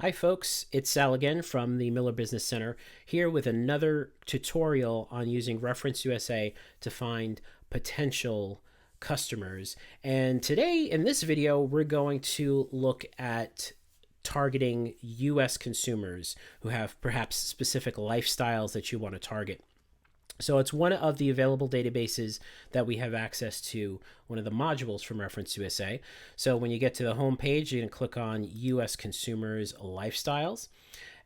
Hi folks, it's Sal again from the Miller Business Center here with another tutorial on using ReferenceUSA to find potential customers. And today in this video, we're going to look at targeting US consumers who have perhaps specific lifestyles that you want to target. So it's one of the available databases that we have access to, one of the modules from ReferenceUSA. So when you get to the home page, you can click on US Consumers Lifestyles.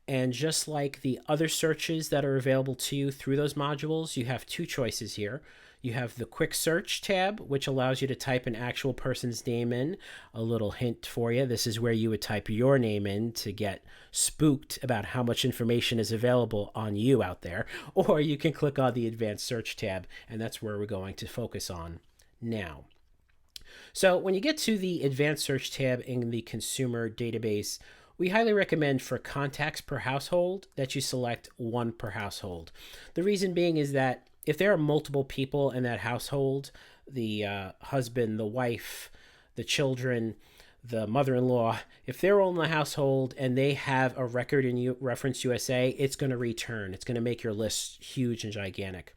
And just like the other searches that are available to you through those modules, you have two choices here. You have the quick search tab, which allows you to type an actual person's name in. A little hint for you, this is where you would type your name in to get spooked about how much information is available on you out there. Or you can click on the advanced search tab, and that's where we're going to focus on now. So when you get to the advanced search tab in the consumer database, we highly recommend for contacts per household that you select one per household. The reason being is that if there are multiple people in that household, the husband, the wife, the children, the mother-in-law, if they're all in the household and they have a record in ReferenceUSA, it's going to return. It's going to make your list huge and gigantic.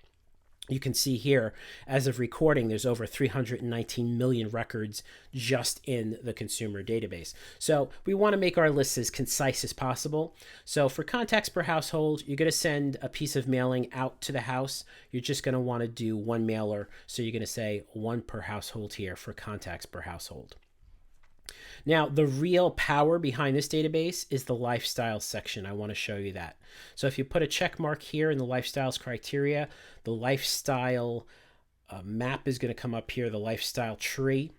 You can see here, as of recording, there's over 319 million records just in the consumer database. So we want to make our lists as concise as possible. So for contacts per household, you're going to send a piece of mailing out to the house. You're just going to want to do one mailer. So you're going to say one per household here for contacts per household. Now, the real power behind this database is the lifestyle section. I want to show you that. So if you put a check mark here in the lifestyles criteria, the lifestyle map is going to come up here, the lifestyle tree.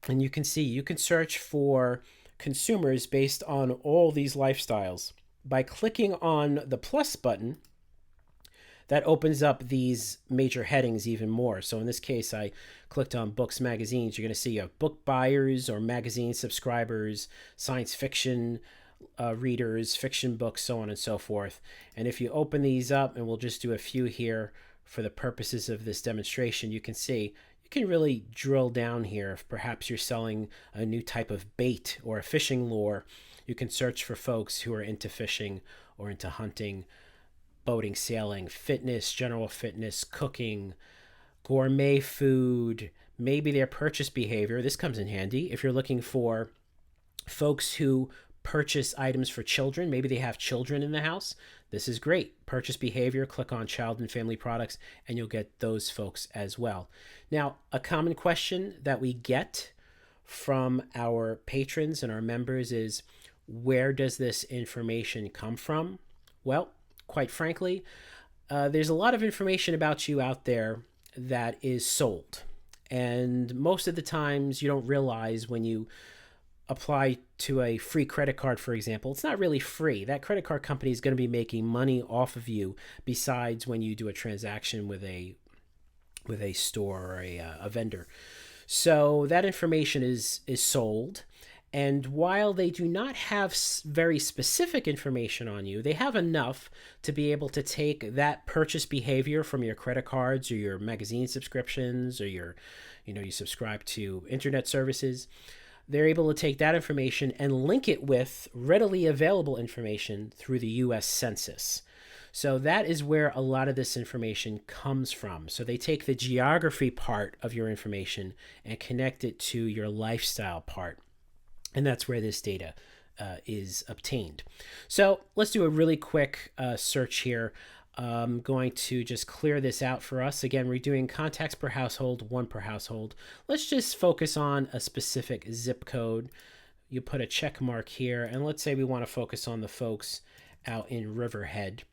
And you can see you can search for consumers based on all these lifestyles. By clicking on the plus button, that opens up these major headings even more. So in this case, I clicked on books, magazines. You're going to see book buyers or magazine subscribers, science fiction readers, fiction books, so on and so forth. And if you open these up, and we'll just do a few here for the purposes of this demonstration, you can see you can really drill down here. If perhaps you're selling a new type of bait or a fishing lure, you can search for folks who are into fishing or into hunting, boating, sailing, fitness, general fitness, cooking, gourmet food, maybe their purchase behavior. This comes in handy if you're looking for folks who purchase items for children. Maybe they have children in the house. This is great. Purchase behavior, click on child and family products, and you'll get those folks as well. Now, a common question that we get from our patrons and our members is, where does this information come from? Well, quite frankly, there's a lot of information about you out there that is sold. And most of the times you don't realize when you apply to a free credit card, for example, it's not really free. That credit card company is going to be making money off of you besides when you do a transaction with a store or a vendor. So that information is sold. And while they do not have very specific information on you, they have enough to be able to take that purchase behavior from your credit cards or your magazine subscriptions or you subscribe to internet services. They're able to take that information and link it with readily available information through the US Census. So that is where a lot of this information comes from. So they take the geography part of your information and connect it to your lifestyle part. And that's where this data is obtained. So let's do a really quick search here. I'm going to just clear this out for us. Again, we're doing contacts per household, one per household. Let's just focus on a specific zip code. You put a check mark here, and let's say we want to focus on the folks out in Riverhead.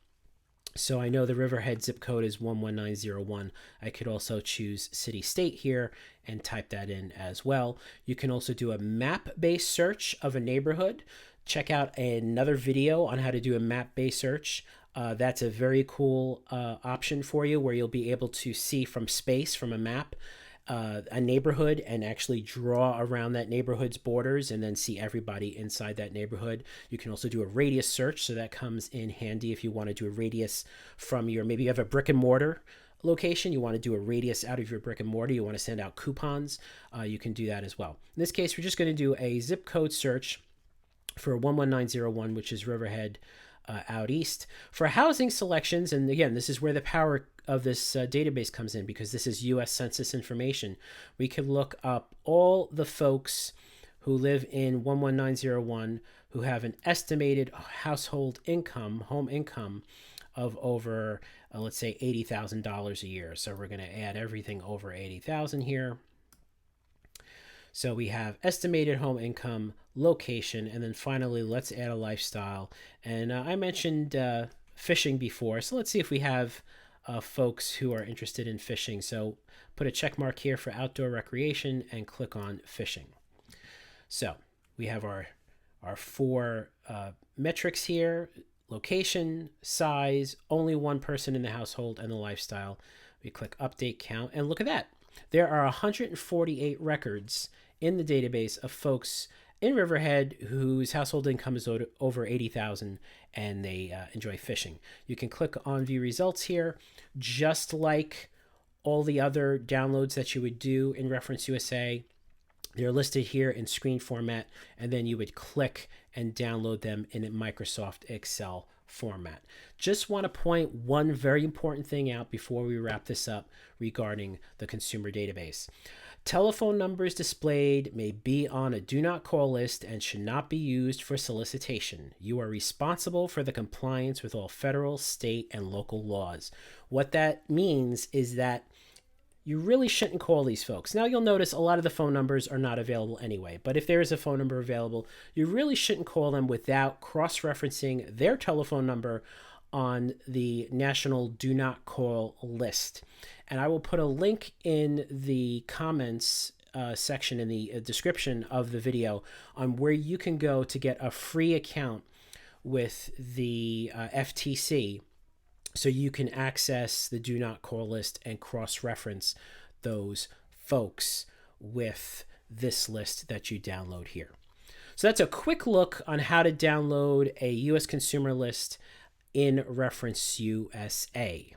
So I know the Riverhead zip code is 11901. I could also choose city state here and type that in as well. You can also do a map-based search of a neighborhood. Check out another video on how to do a map-based search. That's a very cool option for you, where you'll be able to see from space, from a map, a neighborhood and actually draw around that neighborhood's borders and then see everybody inside that neighborhood. You can also do a radius search, so that comes in handy if you want to do a radius from maybe you have a brick and mortar location, you want to do a radius out of your brick and mortar, you want to send out coupons, you can do that as well. In this case, we're just going to do a zip code search for 11901, which is Riverhead out east. For housing selections, and again, this is where the power of this database comes in, because this is U.S. Census information. We can look up all the folks who live in 11901 who have an estimated household income, home income, of over, let's say, $80,000 a year. So we're going to add everything over 80,000 here. So we have estimated home income, location, and then finally, let's add a lifestyle. And I mentioned fishing before, so let's see if we have folks who are interested in fishing. So put a check mark here for outdoor recreation and click on fishing. So we have our four metrics here: location, size, only one person in the household, and the lifestyle. We click update count, and look at that. There are 148 records in the database of folks in Riverhead whose household income is over 80,000 and they enjoy fishing. You can click on view results here, just like all the other downloads that you would do in ReferenceUSA. They're listed here in screen format, and then you would click and download them in a Microsoft Excel format. Just want to point one very important thing out before we wrap this up regarding the consumer database. Telephone numbers displayed may be on a do not call list and should not be used for solicitation. You are responsible for the compliance with all federal, state, and local laws. What that means is that you really shouldn't call these folks. Now, you'll notice a lot of the phone numbers are not available anyway, but if there is a phone number available, you really shouldn't call them without cross-referencing their telephone number on the national do not call list. And I will put a link in the comments section in the description of the video on where you can go to get a free account with the FTC, so you can access the do not call list and cross-reference those folks with this list that you download here. So that's a quick look on how to download a U.S. consumer list in ReferenceUSA.